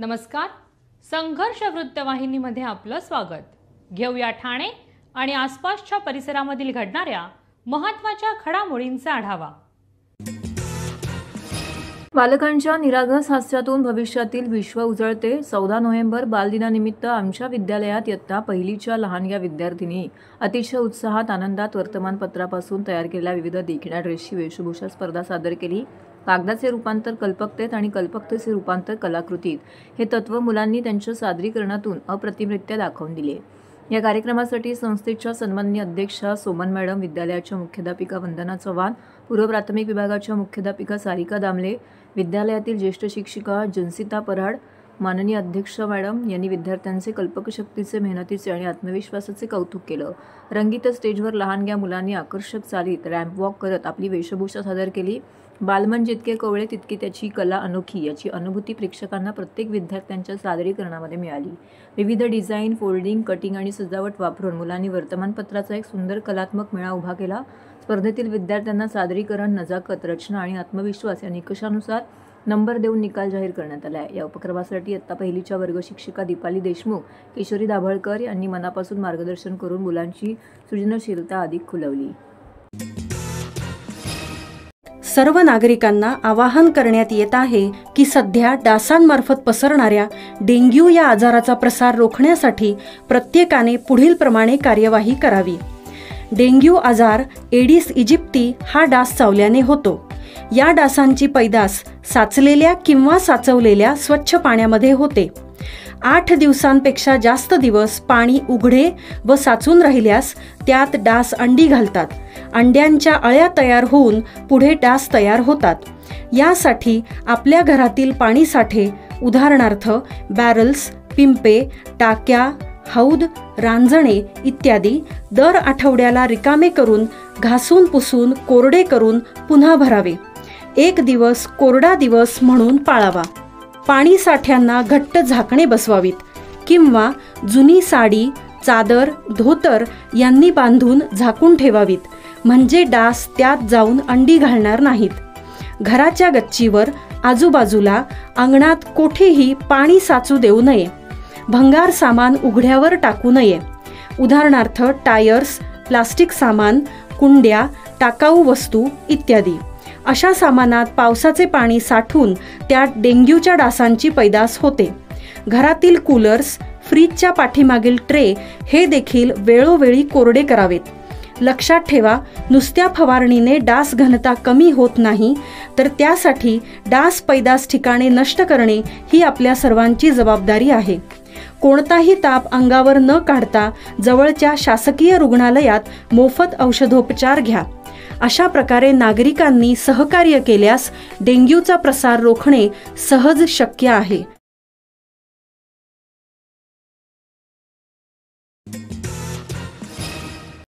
नमस्कार. संघर्ष वृत्तवाहिनीमध्ये आपलं स्वागत. घेऊया ठाणे आणि आसपासच्या परिसरामधील घडणाऱ्या महत्त्वाच्या घडामोडींचा आढावा. बालकांच्या निरागस हास्यातून भविष्यातील विश्व उजळते. 14 नोव्हेंबर बालदिनानिमित्त आमच्या विद्यालयात इयत्ता पहिलीच्या लहान या विद्यार्थिनी अतिशय उत्साहात आनंदात वर्तमानपत्रापासून तयार केलेल्या विविध देखण्या ड्रेसची वेशभूषा स्पर्धा सादर केली. कागदाचे रूपांतर कल्पकतेत आणि कल्पकतेचे रूपांतर कलाकृतीत हे तत्व मुलांनी त्यांच्या सादरीकरणातून अप्रतिमरित्या दाखवून दिले. या कार्यक्रमासाठी संस्थेच्या सन्माननीय अध्यक्षा सोमन मॅडम, विद्यालयाच्या मुख्याध्यापिका वंदना चव्हाण, पूर्व प्राथमिक विभागाच्या मुख्याध्यापिका सारिका दामले, विद्यालयातील ज्येष्ठ शिक्षिका जन्सिता पराड, माननीय अध्यक्ष मॅडम यांनी विद्यार्थ्यांचे कल्पकशक्तीचे, मेहनतीचे आणि आत्मविश्वासाचे कौतुक केलं. रंगीत स्टेजवर लहानग्या मुलांनी आकर्षक चालीत रॅम्प वॉक करत आपली वेशभूषा सादर केली. बालमन जितके कोवळे तितकी त्याची कला अनोखी याची अनुभूती प्रेक्षकांना प्रत्येक विद्यार्थ्यांच्या सादरीकरणामध्ये मिळाली. विविध डिझाईन, फोल्डिंग, कटिंग आणि सजावट वापरून मुलांनी वर्तमानपत्राचा एक सुंदर कलात्मक मेळा उभा केला. स्पर्धेतील विद्यार्थ्यांना सादरीकरण, नजाकत, रचना आणि आत्मविश्वास या निकषानुसार नंबर देऊन निकाल जाहीर करण्यात आला. या उपक्रमासाठी इयत्ता पहिलीच्या वर्ग शिक्षिका दीपाली देशमुख, किशोरी दाभळकर यांनी मनापासून मार्गदर्शन करून मुलांची सृजनशीलता अधिक खुलवली. सर्व नागरिकांना आवाहन करण्यात येत आहे की सध्या डासांमार्फत पसरणाऱ्या डेंग्यू या आजाराचा प्रसार रोखण्यासाठी प्रत्येकाने पुढीलप्रमाणे कार्यवाही करावी. डेंग्यू आजार एडिस इजिप्ती हा डास चावल्याने होतो. या डासांची पैदास साचलेल्या किंवा साचवलेल्या स्वच्छ पाण्यामध्ये होते. 8 दिवसांपेक्षा जास्त दिवस पाणी उघडे व साचून राहिल्यास त्यात डास अंडी घालतात. अंड्यांच्या अळ्या तयार होऊन पुढे डास तयार होतात. यासाठी आपल्या घरातील पाणीसाठे, उदाहरणार्थ बॅरल्स, पिंपे, टाक्या, हौद, रांजणे इत्यादी दर आठवड्याला रिकामे करून घासून पुसून कोरडे करून पुन्हा भरावे. 1 दिवस कोरडा दिवस म्हणून पाळावा. पाणी साठ्यांना घट्ट झाकणे बसवावीत किंवा जुनी साडी, चादर, धोतर यांनी बांधून झाकून ठेवावीत, म्हणजे डास त्यात जाऊन अंडी घालणार नाहीत. घराच्या गच्चीवर, आजूबाजूला, अंगणात कोठेही पाणी साचू देऊ नये. भंगार सामान उघड्यावर टाकू नये, उदाहरणार्थ टायर्स, प्लास्टिक सामान, कुंड्या, टाकाऊ वस्तू इत्यादी. अशा सामानात पावसाचे पाणी साठून त्यात डेंग्यूच्या डासांची पैदास होते. घरातील कूलर्स, फ्रीजच्या पाठीमागील ट्रे हे देखील वेळोवेळी कोरडे करावेत. लक्षात ठेवा, नुसत्या फवारणीने डास घनता कमी होत नाही, तर त्यासाठी डास पैदास ठिकाणे नष्ट करणे ही आपल्या सर्वांची जबाबदारी आहे. कोणताही ताप अंगावर न काढता जवळच्या शासकीय रुग्णालयात मोफत औषधोपचार घ्या. अशा प्रकारे नागरिकांनी सहकार्य केल्यास डेंग्यूचा प्रसार रोखणे सहज शक्य आहे.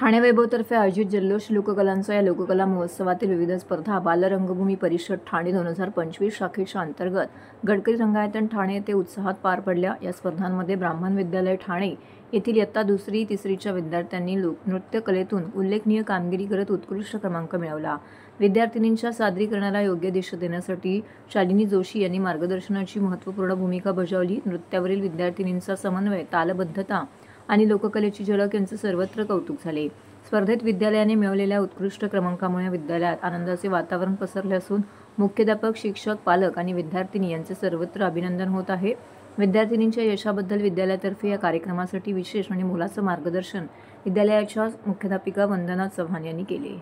ठाणे वैभवतर्फे आयोजित जल्लोष लोककलांचा या लोककला महोत्सवातील विविध स्पर्धा बालरंगभूमी परिषद ठाणे 2025 शाखेच्या अंतर्गत गडकरी रंगायतन ठाणे येथे उत्साहात पार पडल्या. या स्पर्धांमध्ये ब्राह्मण विद्यालय ठाणे येथील इयत्ता 2री 3रीच्या विद्यार्थ्यांनी लोकनृत्य कलेतून उल्लेखनीय कामगिरी करत उत्कृष्ट क्रमांक मिळवला. विद्यार्थिनींच्या सादरीकरणाला योग्य दिशा देण्यासाठी शालिनी जोशी यांनी मार्गदर्शनाची महत्त्वपूर्ण भूमिका बजावली. नृत्यावरील विद्यार्थिनींचा समन्वय, तालबद्धता आणि लोककलेची झलक यांचे सर्वत्र कौतुक झाले. स्पर्धेत विद्यालयाने मिळवलेल्या उत्कृष्ट क्रमांकामुळे विद्यालयात आनंदाचे वातावरण पसरले असून मुख्याध्यापक, शिक्षक, पालक आणि विद्यार्थिनी यांचे सर्वत्र अभिनंदन होत आहे. विद्यार्थिनींच्या यशाबद्दल विद्यालयातर्फे या कार्यक्रमासाठी विशेष आणि मोलाचं मार्गदर्शन विद्यालयाच्या मुख्याध्यापिका वंदना चव्हाण यांनी केले.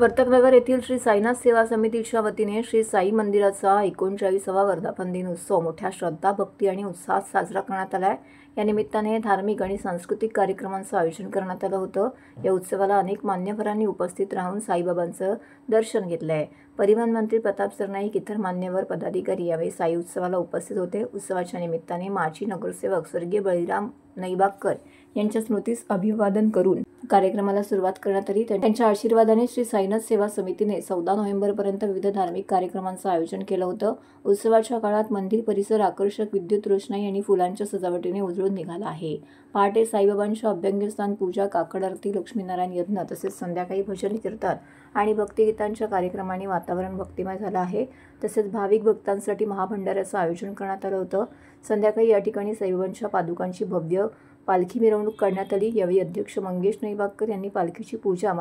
वर्तकनगर येथील श्री साईनाथ सेवा समितीच्या वतीने श्री साई मंदिराचा 39वा वर्धापन दिन उत्सव मोठ्या श्रद्धा, भक्ती आणि उत्साहात साजरा करण्यात आला आहे। या निमित्ताने धार्मिक आणि सांस्कृतिक कार्यक्रमांचं आयोजन करण्यात आलं होतं। या उत्सवाला अनेक मान्यवरांनी उपस्थित राहून साईबाबांचं दर्शन घेतलं आहे। परिवहन मंत्री प्रताप सरनाईक, इतर मान्यवर पदाधिकारी यावेळी साई उत्सवाला उपस्थित होते। उत्सवाच्या निमित्ताने माजी नगरसेवक स्वर्गीय बळीराम नैबागकर यांच्या स्मृतीस अभिवादन करून कार्यक्रमाला सुरुवात करण्यात आली। त्यांच्या आशीर्वादाने श्री साईनाथ सेवा समितीने 14 नोव्हेंबरपर्यंत विविध धार्मिक कार्यक्रमांचं आयोजन केलं होतं। उत्सवाच्या काळात मंदिर परिसर आकर्षक विद्युत रोषणाई आणि फुलांच्या सजावटीने उजळून निघाला आहे। पहाटे साईबाबांच्या अभ्यंगस्नान, पूजा, काकड आरती, लक्ष्मीनारायण यज्ञ तसेच संध्याकाळी भजन कीर्तन आणि भक्तिगीतांच्या कार्यक्रमांनी वातावरण भक्तिमय झालं आहे। तसेच भाविक भक्तांसाठी महाभंडाऱ्याचं आयोजन करण्यात आलं होतं। संध्याकाळी या ठिकाणी साईबाबांच्या पादुकांची भव्य पालखी मिरवणूक काढण्यात आली। यावेळी अध्यक्ष मंगेश नैबागकर यांनी पालखीची पूजा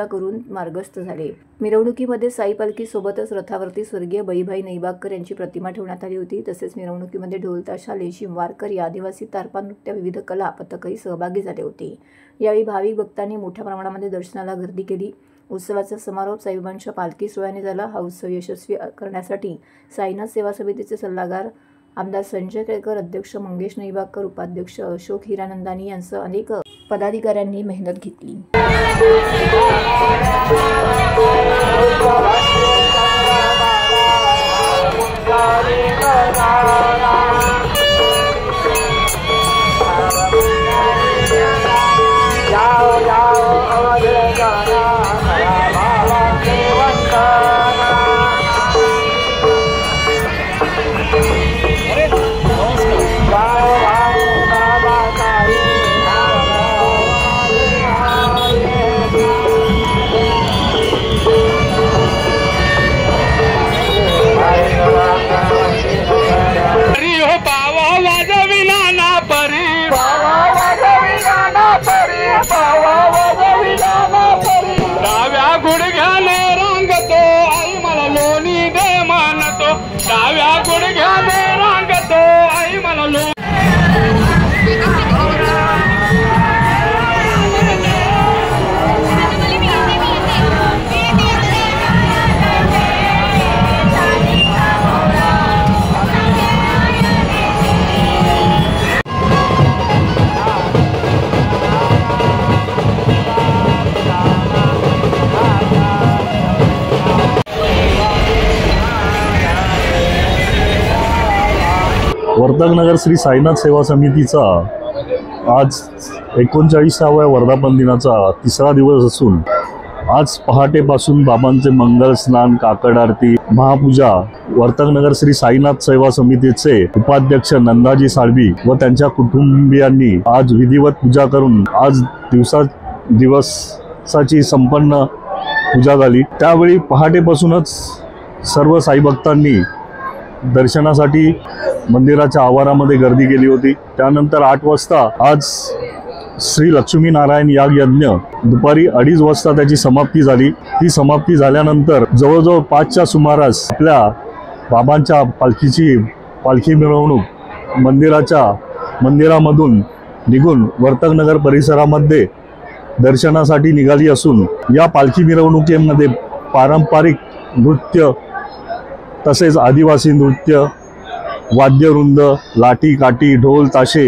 करून मार्गस्थ झाले। मिरवणुकीमध्ये साई पालखी सोबतच रथावरती स्वर्गीय बळीभाई नैबागकर यांची प्रतिमा ठेवण्यात आली होती। तसेच मिरवणुकीमध्ये ढोल, ताशा, लेझीम, वारकरी, आदिवासी तारपा नृत्य, विविध कला पथकही सहभागी झाले होते। यावेळी भाविक भक्तांनी मोठ्या प्रमाणामध्ये दर्शनाला गर्दी केली। उत्सवाचा समारोप साईबाबांच्या पालखी सोहळ्याने झाला। हा उत्सव यशस्वी करण्यासाठी साईनाथ सेवा समितीचे सल्लागार आमदार संजय केळकर, अध्यक्ष मंगेश नैबागकर, उपाध्यक्ष अशोक हिरानंदानी यांसह अनेक पदाधिकाऱ्यांनी मेहनत घेतली। डाव्या गुडघ्याने रांगतो आई मला लोणी दे मानतो, डाव्या गुडघ्याने रांगतो आई मला लोणी। वर्तकनगर श्री साईनाथ सेवा समितीचा आज 39व्या वर्धापन दिनाचा तिसरा दिवस असून आज पहाटेपासून बाबांचे मंगल स्नान, काकड आरती, महापूजा वर्तकनगर श्री साईनाथ सेवा समितीचे उपाध्यक्ष नंदाजी साळवी व त्यांच्या कुटुंबियांनी आज विधिवत पूजा करून आज दिवसाची संपन्न पूजा झाली। त्यावेळी पहाटेपासूनच सर्व साई भक्तांनी दर्शनासाठी मंदिराच्या आवारामध्ये गर्दी केली होती। त्यानंतर 8 वाजता आज श्री लक्ष्मीनारायण याग यज्ञ दुपारी 2:30 वाजता त्याची समाप्ती झाली। ती समाप्ती झाल्यानंतर जवळजवळ 5च्या सुमारास आपल्या बाबांच्या पालखी मिरवणूक मंदिरामधून निघून वर्तकनगर परिसरामध्ये दर्शनासाठी निघाली असून या पालखी मिरवणुकीमध्ये पारंपरिक नृत्य तसेच आदिवासी नृत्य, वाद्यवृंद, लाठी काठी, ढोल ताशे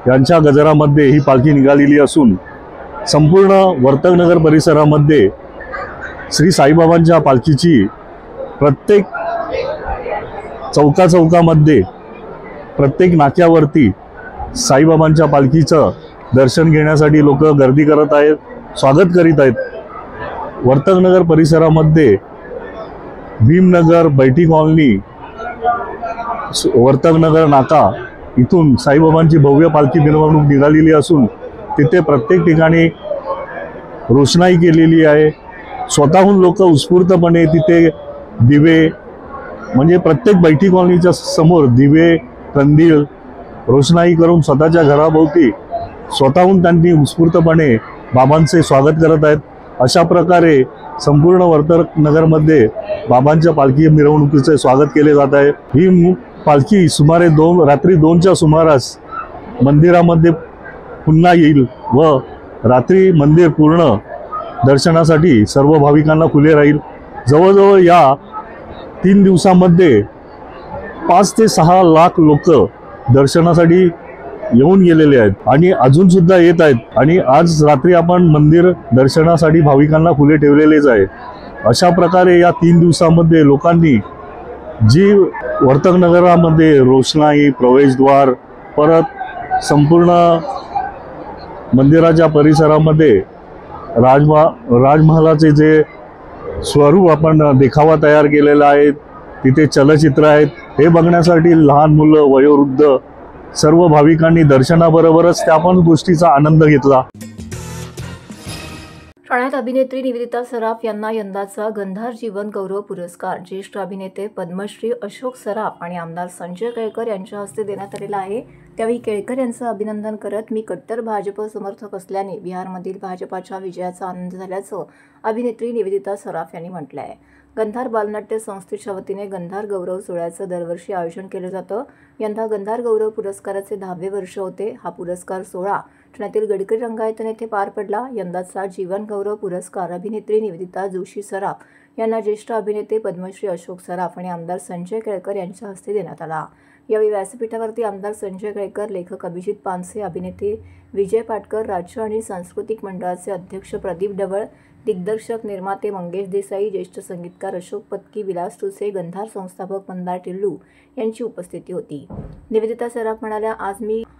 यांच्या गजरामध्ये ही पालखी निघालेली असून संपूर्ण वर्तकनगर परिसरामध्ये श्री साईबाबांच्या पालखीची प्रत्येक चौकामध्ये, प्रत्येक नाक्यावरती साईबाबांच्या पालखीचं दर्शन घेण्यासाठी लोक गर्दी करत आहेत, स्वागत करीत आहेत। वर्तकनगर परिसरामध्ये भीमनगर, बैठी कॉलनी, वर्तकनगर नाका इथून साईबाबांची भव्य पालखी मिरवणूक निघालेली असून तिथे प्रत्येक ठिकाणी रोषणाई केलेली आहे। स्वतःहून लोक उत्स्फूर्तपणे तिथे दिवे म्हणजे प्रत्येक बैठी कॉलनीच्या समोर दिवे, कंदील रोषणाई करून स्वतःच्या घराभोवती स्वतःहून त्यांनी उत्स्फूर्तपणे बाबांचे स्वागत करत आहेत। अशा प्रकारे संपूर्ण वर्तकनगरमध्ये बाबांच्या पालखी मिरवणुकीचे स्वागत केले जात आहे। ही पालखी सुमारे रात्री 2च्या सुमारास मंदिरामध्ये पुन्हा येईल व रात्री मंदिर पूर्ण दर्शनासाठी सर्व भाविकांना खुले राहील. जवळजवळ या 3 दिवसामध्ये 5 ते 6 लाख लोक दर्शनासाठी येऊन गेलेले आहेत आणि अजून सुद्धा येत आहेत. आणि आज रात्री आपण मंदिर दर्शनासाठी भाविकांना खुले ठेवलेलेच आहे. अशा प्रकारे या 3 दिवसामध्ये लोकांनी जी वर्तक नगरामध्ये रोषणाई, प्रवेशद्वार, परत संपूर्ण मंदिराच्या परिसरामध्ये राजमहालाचे जे स्वरूप आपण देखावा तयार केलेला आहे, तिथे चलचित्र आहेत, हे बघण्यासाठी लहान मुलं, वयोवृद्ध सर्व भाविकांनी दर्शनाबरोबरच त्या पण गोष्टीचा आनंद घेतला. ठाण्यात अभिनेत्री निवेदिता सराफ यांना यंदाचा गंधार जीवन गौरव पुरस्कार ज्येष्ठ अभिनेते पद्मश्री अशोक सराफ आणि आमदार संजय केळकर यांच्या हस्ते देण्यात आलेला आहे. त्यावेळी केळकर यांचं अभिनंदन करत मी कट्टर भाजप समर्थक असल्याने बिहारमधील भाजपाच्या विजयाचा आनंद झाल्याचं अभिनेत्री निवेदिता सराफ यांनी म्हटलं आहे. गंधार बालनाट्य संस्थेच्या वतीने गंधार गौरव सोहळ्याचं दरवर्षी आयोजन केलं जातं. यंदा गंधार गौरव पुरस्काराचे 10वे वर्ष होते. हा पुरस्कार सोहळा ठाण्यातील गडकरी रंगायतन येथे पार पडला. यंदाचा जीवन गौरव पुरस्कार अभिनेत्री निवेदिता जोशी सराफ यांना ज्येष्ठ अभिनेते पद्मश्री अशोक सराफ आणि आमदार संजय केळकर यांच्या हस्ते देण्यात आला. यावेळी व्यासपीठावरती आमदार संजय केळकर, लेखक अभिजित पानसे, अभिनेते विजय पाटकर, राज्य आणि सांस्कृतिक मंडळाचे अध्यक्ष प्रदीप डवळ, दिग्दर्शक निर्माते मंगेश देसाई, ज्येष्ठ संगीतकार अशोक पत्की, विलास टुसे, गंधार संस्थापक मंदार टिल्लू यांची उपस्थिती होती. निवेदिता सराफ म्हणाल्या,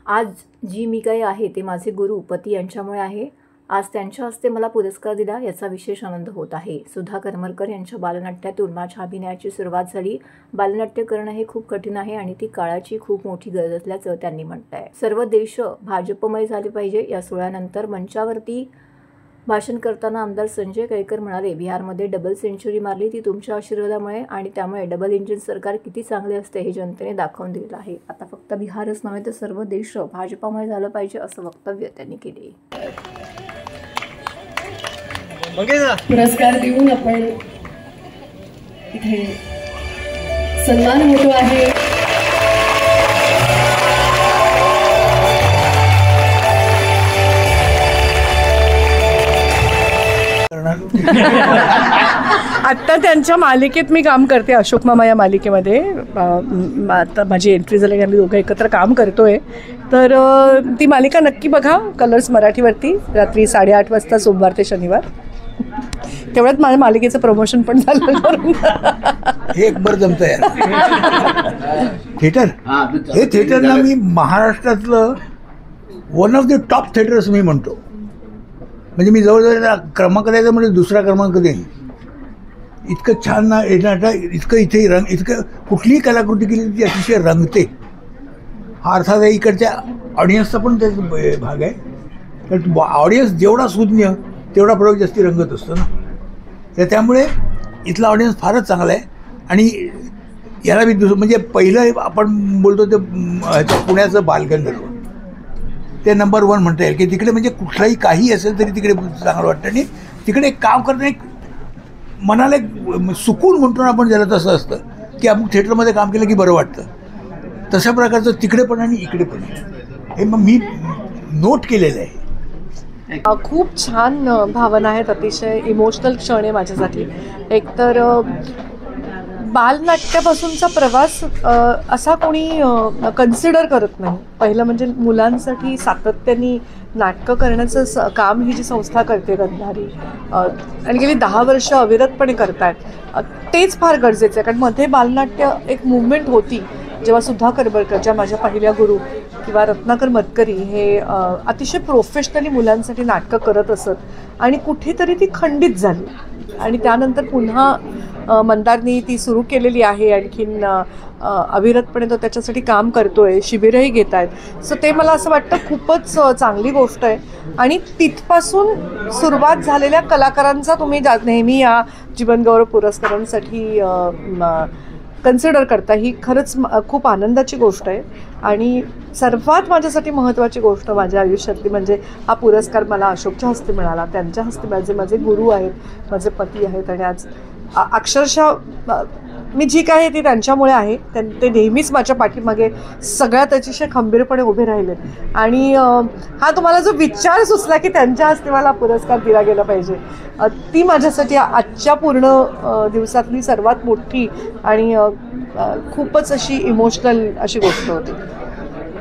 आज जी मी काही आहे ते माझे गुरु पती यांच्यामुळे आहे. आज त्यांच्या हस्ते मला पुरस्कार दिला याचा विशेष आनंद होत आहे. सुधा करमरकर यांच्या बालनाट्यातून माझ्या अभिनयाची सुरुवात झाली. बालनाट्य करणं हे खूप कठीण आहे आणि ती काळाची खूप मोठी गरज असल्याचं त्यांनी म्हटलंय. सर्व देश भाजपमय झाले पाहिजे. या सोहळ्यानंतर मंचावरती भाषण करताना आमदार संजय केळकर म्हणाले, बिहारमध्ये डबल सेंचुरी मारली ती तुमच्या आशीर्वादामुळे आणि त्यामुळे डबल इंजिन सरकार किती चांगले असते हे जनतेने दाखवून दिलेलं आहे. आता फक्त बिहारच नव्हे तर सर्व देश भाजपामय झालं पाहिजे असं वक्तव्य त्यांनी केले. पुरस्कार देऊन आपण इथे सन्मान होतो आहे. आत्ता त्यांच्या मालिकेत मी काम करते, अशोक मामा या मालिकेमध्ये. आता माझी एंट्री झाली, आम्ही दोघं एकत्र काम करतोय. तर ती मालिका नक्की बघा कलर्स मराठीवरती रात्री 8:30 वाजता सोमवार ते शनिवार. तेवढ्यात माझ्या मालिकेचं प्रमोशन पण झालं. हे एक बरं जमतं यार. थिएटर हे थिएटरला मी महाराष्ट्रातलं one of the top theatres मी म्हणतो. म्हणजे मी जवळजवळ क्रमांक द्यायचा म्हणजे दुसरा क्रमांक देईन. इतकं छान ना इतकं इथे रंग, इतकं कुठलीही कलाकृती केली ती अतिशय रंगते. हा अर्थात इकडच्या ऑडियन्सचा पण त्याचा भाग आहे. कारण ऑडियन्स जेवढा सुज्ञ तेवढा प्रयोग जास्ती रंगत असतो ना. तर त्यामुळे इथला ऑडियन्स फारच चांगला आहे. आणि याला मी म्हणजे पहिलं आपण बोलतो ते पुण्याचं बालगंधर्व ते नंबर 1 म्हणता येईल की तिकडे म्हणजे कुठलाही काही असेल तरी तिकडे चांगलं वाटतं. आणि तिकडे काम करणं एक मनाला एक सुकून म्हणतो ना आपण, ज्याला तसं असतं की आपण थिएटरमध्ये काम केलं की बरं वाटतं. तशा प्रकारचं तिकडे पण आणि इकडे पण हे मग मी नोट केलेलं आहे. खूप छान भावना आहेत, अतिशय इमोशनल क्षण आहे माझ्यासाठी. एकतर बालनाट्यापासूनचा प्रवास असा कोणी कन्सिडर करत नाही. पहिलं म्हणजे मुलांसाठी सातत्याने नाटकं करण्याचं काम ही जी संस्था करते गंधारी, आणि गेली 10 वर्ष अविरतपणे करतायत, तेच फार गरजेचं आहे. कारण मध्ये बालनाट्य एक मुवमेंट होती जेव्हा सुधा करमरकर, ज्या माझ्या पहिल्या गुरु, किंवा रत्नाकर मतकरी हे अतिशय प्रोफेशनली मुलांसाठी नाटकं करत असत आणि कुठेतरी ती खंडित झाली. आणि त्यानंतर पुन्हा मंदारनी ती सुरू केलेली आहे. आणखीन अविरतपणे तो त्याच्यासाठी काम करतोय, शिबिरही घेत आहेत. सो ते मला असं वाटतं खूपच चांगली गोष्ट आहे. आणि तिथपासून सुरुवात झालेल्या कलाकारांचा तुम्ही नेहमी या जीवनगौरव पुरस्कारांसाठी कन्सिडर करता, ही खरंच खूप आनंदाची गोष्ट आहे. आणि सर्वात माझ्यासाठी महत्त्वाची गोष्ट माझ्या आयुष्यातली म्हणजे हा पुरस्कार मला अशोकच्या हस्ते मिळाला. त्यांच्या हस्ते माझे गुरु आहेत, माझे पती आहेत. आणि आज अक्षरशः मी जी काय ती त्यांच्यामुळे आहे. ते नेहमीच माझ्या पाठीमागे सगळ्यात अतिशय खंबीरपणे उभे राहिले. आणि हा तुम्हाला जो विचार सुचला की त्यांच्या हस्ते मला पुरस्कार दिला गेला पाहिजे, ती माझ्यासाठी आजच्या पूर्ण दिवसातली सर्वात मोठी आणि खूपच अशी इमोशनल अशी गोष्ट होती.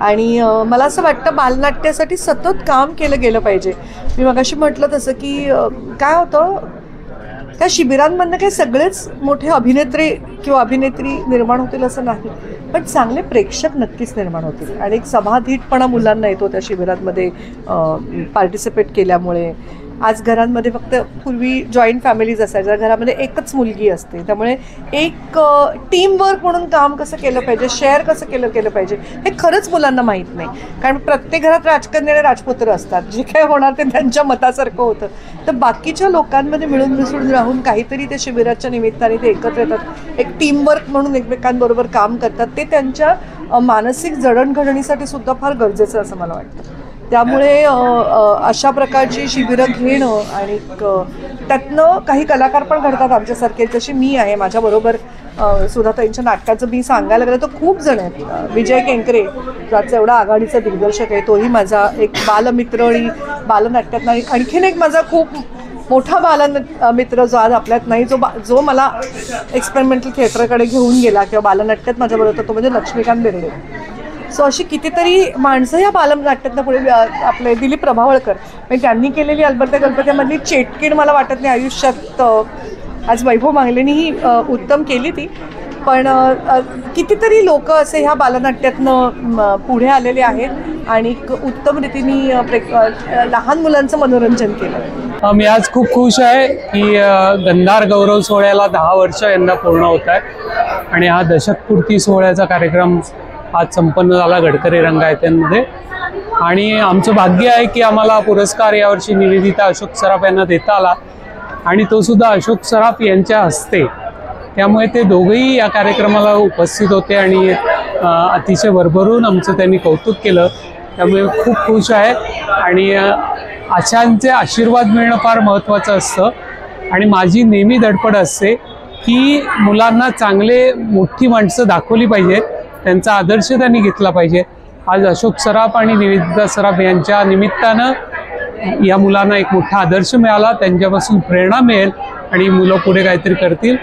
आणि मला असं वाटतं बालनाट्यासाठी सतत काम केलं गेलं पाहिजे. मी मगाशी म्हटलं तसं की काय होतं, त्या शिबिरांमधनं काही सगळेच मोठे अभिनेत्री किंवा अभिनेत्री निर्माण होतील असं नाही, पण चांगले प्रेक्षक नक्कीच निर्माण होतील. आणि एक सभाधीटपणा मुलांना येतो त्या शिबिरांमध्ये पार्टिसिपेट केल्यामुळे. आज घरांमध्ये फक्त पूर्वी जॉईंट फॅमिलीज असायच्या, घरामध्ये एकच मुलगी असते, त्यामुळे एक टीमवर्क म्हणून काम कसं केलं पाहिजे, शेअर कसं केलं पाहिजे हे खरंच मुलांना माहीत नाही. कारण प्रत्येक घरात राजकन्या आणि राजपुत्र असतात, जे काय होणार ते त्यांच्या मतासारखं होतं. तर बाकीच्या लोकांमध्ये मिळून मिसळून राहून काहीतरी ते शिबिराच्या निमित्ताने ते एकत्र येतात, एक टीमवर्क म्हणून एकमेकांबरोबर काम करतात. ते त्यांच्या मानसिक जडणघडणीसाठी सुद्धा फार गरजेचं असं मला वाटतं. त्यामुळे अशा प्रकारची शिबिरं घेणं आणि त्यातनं काही कलाकार पण घडतात आमच्यासारखे, जशी मी आहे. माझ्याबरोबर सुधाताईंच्या नाटकाचं मी सांगायला गेलं तर खूप जण आहेत. विजय केंकरे ज्याचा एवढा आघाडीचा दिग्दर्शक आहे, तोही माझा एक बालमित्र. आणि बालनाट्यात आणखीन एक माझा खूप मोठा बालमित्र जो आज आपल्यात नाही, जो मला एक्सपेरिमेंटल थिएटरकडे घेऊन गेला किंवा बालनाट्यात माझ्याबरोबर होता, तो म्हणजे लक्ष्मीकांत बेर्डे. सो अशी कितीतरी माणसं या बालनाट्यातनं पुढे आपले दिलीप प्रभावळकर म्हणजे त्यांनी केलेली अलबत्या गणपत्यामधली चेटकीण मला वाटत नाही आयुष्यात. आज वैभव मांगलेंनीही उत्तम केली ती, पण कितीतरी लोक असे ह्या बालनाट्यातनं पुढे आलेले आहेत आणि उत्तम रीतीने लहान मुलांचं मनोरंजन केलं. मी आज खूप खुश आहे की गंधार गौरव सोहळ्याला 10 वर्ष यंदा पूर्ण होत आहेत आणि हा दशकपूर्ती सोहळ्याचा कार्यक्रम आज संपन्न झाला गडकरी रंगायतांमध्ये. आणि आमचं भाग्य आहे की आम्हाला पुरस्कार यावर्षी निवेदिता अशोक सराफ यांना देता आला आणि तो सुद्धा अशोक सराफ यांच्या हस्ते. त्यामुळे ते दोघंही या कार्यक्रमाला उपस्थित होते आणि अतिशय भरभरून आमचं त्यांनी कौतुक केलं. त्यामुळे खूप खुश आहे आणि अशांचे आशीर्वाद मिळणं फार महत्त्वाचं असतं. आणि माझी नेहमी धडपड असते की मुलांना चांगले मोठी माणसं दाखवली पाहिजेत, त्यांचा आदर्श त्यांनी घेतला पाहिजे. आज अशोक सराफ आणि निवेदिता सराफ यांच्या निमित्तानं या मुलांना एक मोठा आदर्श मिळाला, त्यांच्यापासून प्रेरणा मिळेल आणि मुलं पुढे काहीतरी करतील.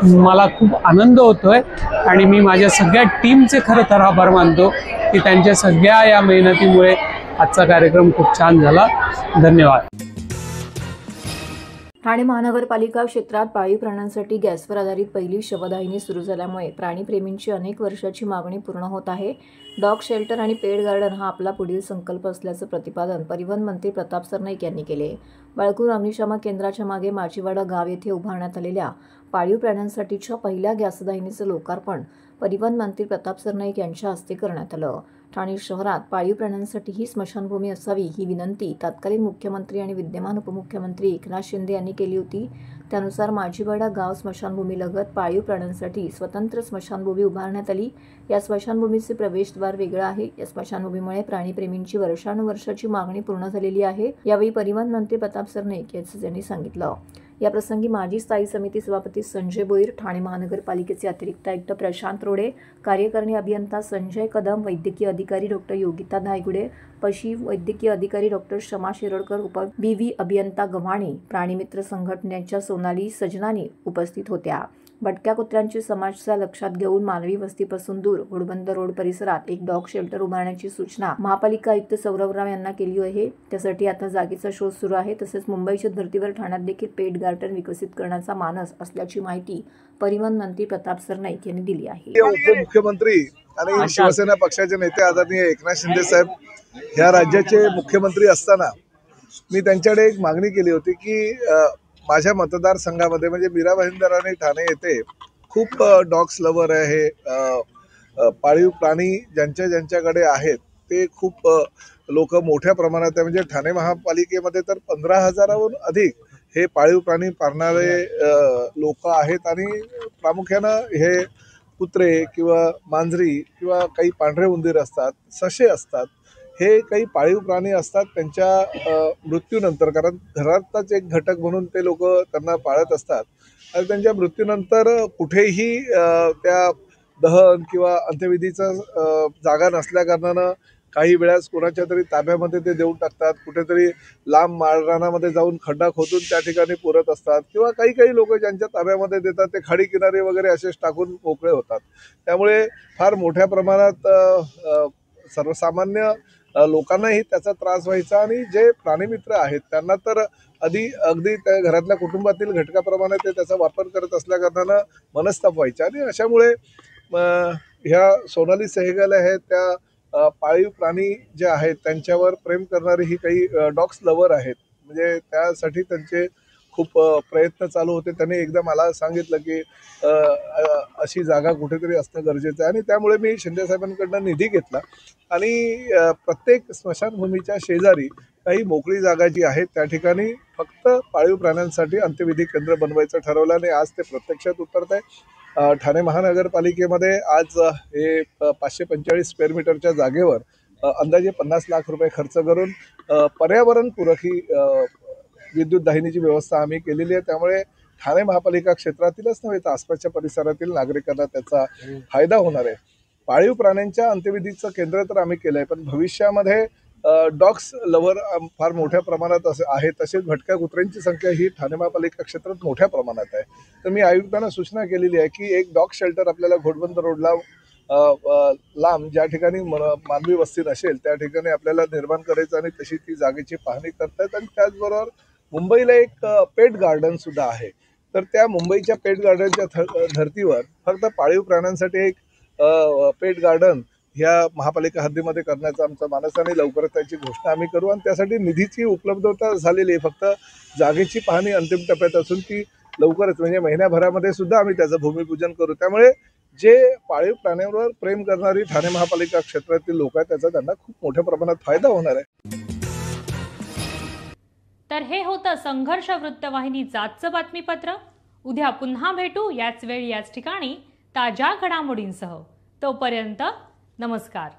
मला खूप आनंद होतोय आणि मी माझ्या सगळ्या टीमचे खरं तर आभार मानतो की त्यांच्या सगळ्या या मेहनतीमुळे आजचा कार्यक्रम खूप छान झाला. धन्यवाद. ठाणे महानगरपालिका क्षेत्रात पाळीव प्राण्यांसाठी गॅसवर आधारित पहिली शवदाहिनी सुरू झाल्यामुळे प्राणीप्रेमींची अनेक वर्षाची मागणी पूर्ण होत आहे. डॉग शेल्टर आणि पेड गार्डन हा आपला पुढील संकल्प असल्याचं प्रतिपादन परिवहन मंत्री प्रताप सरनाईक यांनी केले. बाळकूर अग्निशामक केंद्राच्या मागे माचीवाडा गाव येथे उभारण्यात आलेल्या पाळीव प्राण्यांसाठीच्या पहिल्या गॅसदाहिनीचं लोकार्पण परिवहन मंत्री प्रताप सरनाईक यांच्या हस्ते करण्यात आलं. ठाणे शहरात पाळीव प्राण्यांसाठी ही स्मशानभूमी असावी ही विनंती तत्कालीन मुख्यमंत्री आणि विद्यमान उपमुख्यमंत्री एकनाथ शिंदे यांनी केली होती. त्यानुसार माचीवाडा गाव स्मशानभूमीलगत पाळीव प्राण्यांसाठी स्वतंत्र स्मशानभूमी उभारण्यात आली. या स्मशानभूमीचे प्रवेशद्वार वेगळं आहे. या स्मशानभूमीमुळे प्राणीप्रेमींची वर्षानुवर्षाची मागणी पूर्ण झालेली आहे. यावेळी परिवहन मंत्री प्रताप सरनाईक यांचं त्यांनी सांगितलं. याप्रसंगी माजी स्थायी समिती सभापती संजय बोईर, ठाणे महानगरपालिकेचे अतिरिक्त आयुक्त प्रशांत रोडे, कार्यकारिणी अभियंता संजय कदम, वैद्यकीय अधिकारी डॉक्टर योगिता धायगुडे, पशु वैद्यकीय अधिकारी डॉक्टर शमा शिरोडकर, उप-बीव्ही अभियंता गव्हाणे, प्राणीमित्र संघटनेच्या सोनाली सजनानी उपस्थित होत्या. भटक्या कुत्र्यांची समस्या लक्षात घेऊन मानवी वस्तीपासून दूर घोडबंदर रोड परिसरात एक डॉग शेल्टर उभारण्याची सूचना महापालिका आयुक्त सौरभ राव यांना केली आहे. त्यासाठी आता जागेचा शोध सुरू आहे. तसेच मुंबईच्या धर्तीवर ठाण्यात देखील पेट गार्डन विकसित करण्याचा मानस असल्याची माहिती परिवहन मंत्री प्रताप सरनाईक यांनी दिली आहे. उपमुख्यमंत्री आणि शिवसेना पक्षाचे नेते आदरणीय एकनाथ शिंदे साहेब ह्या राज्याचे मुख्यमंत्री असताना मी त्यांच्याकडे एक मागणी केली होती की माझ्या मतदारसंघामध्ये म्हणजे मीरा भाईंदर आणि ठाणे येथे खूप डॉग्स लवर आहे. पाळीव प्राणी ज्यांच्याकडे आहेत ते खूप लोक मोठ्या प्रमाणात आहे. म्हणजे ठाणे महापालिकेमध्ये तर 15,000हून अधिक हे पाळीव प्राणी पाळणारे लोक आहेत. आणि प्रामुख्यानं हे कुत्रे किंवा मांजरी किंवा काही पांढरे उंदीर असतात, ससे असतात, हे काही पाळीव प्राणी असतात. त्यांच्या मृत्यूनंतर, कारण घरातच एक घटक म्हणून ते लोक त्यांना पाळत असतात, आणि त्यांच्या मृत्यूनंतर कुठेही त्या दहन किंवा अंत्यविधीचा जागा नसल्या कारणानं काही वेळास कोणाच्या तरी ताब्यामध्ये ते देऊन टाकतात, कुठेतरी लांब माळरानामध्ये जाऊन खड्डा खोदून त्या ठिकाणी पुरत असतात, किंवा काही लोक ज्यांच्या ताब्यामध्ये देतात ते खाडी किनारे वगैरे असेच टाकून मोकळे होतात. त्यामुळे फार मोठ्या प्रमाणात सर्वसामान्य लोकांनाही त्याचा त्रास व्हायचा आणि जे प्राणीमित्र आहेत त्यांना तर अगदी त्या घरातल्या कुटुंबातील घटकाप्रमाणे ते त्याचा वापर करत असल्या कारणानं मनस्ताप व्हायचा. आणि अशामुळे ह्या सोनाली सहगल आहेत त्या पाळीव प्राणी जे आहेत त्यांच्यावर प्रेम करणारी ही काही डॉग्स लवर आहेत. म्हणजे त्यासाठी त्यांचे खूप प्रयत्न चालू होते. त्यांनी एकदा मला सांगितलं की अशी जागा कुठेतरी असणं गरजेचं आहे आणि त्यामुळे मी शिंदे साहेबांकडनं निधी घेतला आणि प्रत्येक स्मशानभूमीच्या शेजारी काही मोकळी जागा जी आहे त्या ठिकाणी फक्त पाळीव प्राण्यांसाठी अंत्यविधी केंद्र बनवायचं ठरवलं आणि आज ते प्रत्यक्षात उतरत आहे. ठाणे महानगरपालिकेमध्ये आज हे 545 स्क्वेअर मीटरच्या जागेवर अंदाजे 50 लाख रुपये खर्च करून पर्यावरणपूरक ही विद्युत दाहिनीची व्यवस्था आम्ही केलेली आहे. त्यामुळे ठाणे महापालिका क्षेत्रातीलच नव्हे तर आसपासच्या परिसरातील नागरिकांना त्याचा फायदा होणार आहे. पाळीव प्राण्यांच्या अंत्यविधीचं केंद्र तर आम्ही केलं आहे, पण भविष्यामध्ये डॉग्स लवर फार मोठ्या प्रमाणात आहे. तसेच भटक्या कुत्र्यांची संख्या ही ठाणे महापालिका क्षेत्रात मोठ्या प्रमाणात आहे. तर मी आयुक्तांना सूचना केलेली आहे की एक डॉग शेल्टर आपल्याला घोडबंदर रोडला लांब ज्या ठिकाणी मानवी वस्ती नसेल त्या ठिकाणी आपल्याला निर्माण करायचं आणि तशी ती जागेची पाहणी करतात. आणि त्याचबरोबर मुंबईला एक पेट गार्डन सुद्धा आहे. तर त्या मुंबईच्या पेट गार्डनच्या धर्तीवर फक्त पाळीव प्राण्यांसाठी एक पेट गार्डन ह्या महापालिका हद्दीमध्ये करण्याचं आमचं मानस आणि लवकरच त्याची घोषणा आम्ही करू. आणि त्यासाठी निधीची उपलब्धता झालेली आहे. फक्त जागेची पाहणी अंतिम टप्प्यात असून ती लवकरच म्हणजे महिन्याभरामध्ये सुद्धा आम्ही त्याचं भूमिपूजन करू. त्यामुळे जे पाळीव प्राण्यांवर प्रेम करणारी ठाणे महापालिका क्षेत्रातील लोक आहेत त्याचा त्यांना खूप मोठ्या प्रमाणात फायदा होणार आहे. तर हे होतं संघर्ष वृत्तवाहिनीचं आजचं बातमीपत्र. उद्या पुन्हा भेटू याच वेळी याच ठिकाणी ताज्या घडामोडींसह. तोपर्यंत नमस्कार.